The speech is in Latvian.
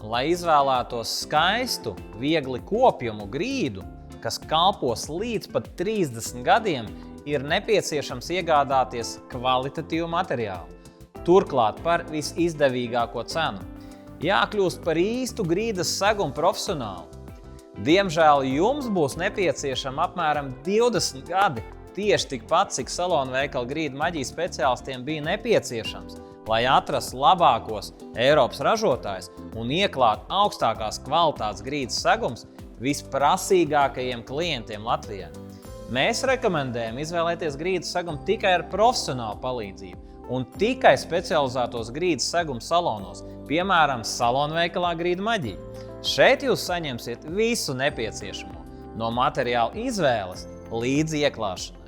Lai izvēlētos skaistu, viegli kopjamu grīdu, kas kalpos līdz pat 30 gadiem, ir nepieciešams iegādāties kvalitatīvu materiālu. Turklāt par visizdevīgāko cenu. Jākļūst par īstu grīdas segumu profesionālu. Diemžēl jums būs nepieciešama apmēram 20 gadi, tieši tikpat, cik salonu veikala grīdu maģijas speciālistiem bija nepieciešams, lai atrastu labākos Eiropas ražotājus un ieklātu augstākās kvalitātes grīdas segums visprasīgākajiem klientiem Latvijā. Mēs rekomendējam izvēlēties grīdas segumu tikai ar profesionālu palīdzību un tikai specializētos grīdas segumu salonos, piemēram, salonu veikalā Grīdu maģija. Šeit jūs saņemsiet visu nepieciešamo, no materiāla izvēles līdz ieklāšanai.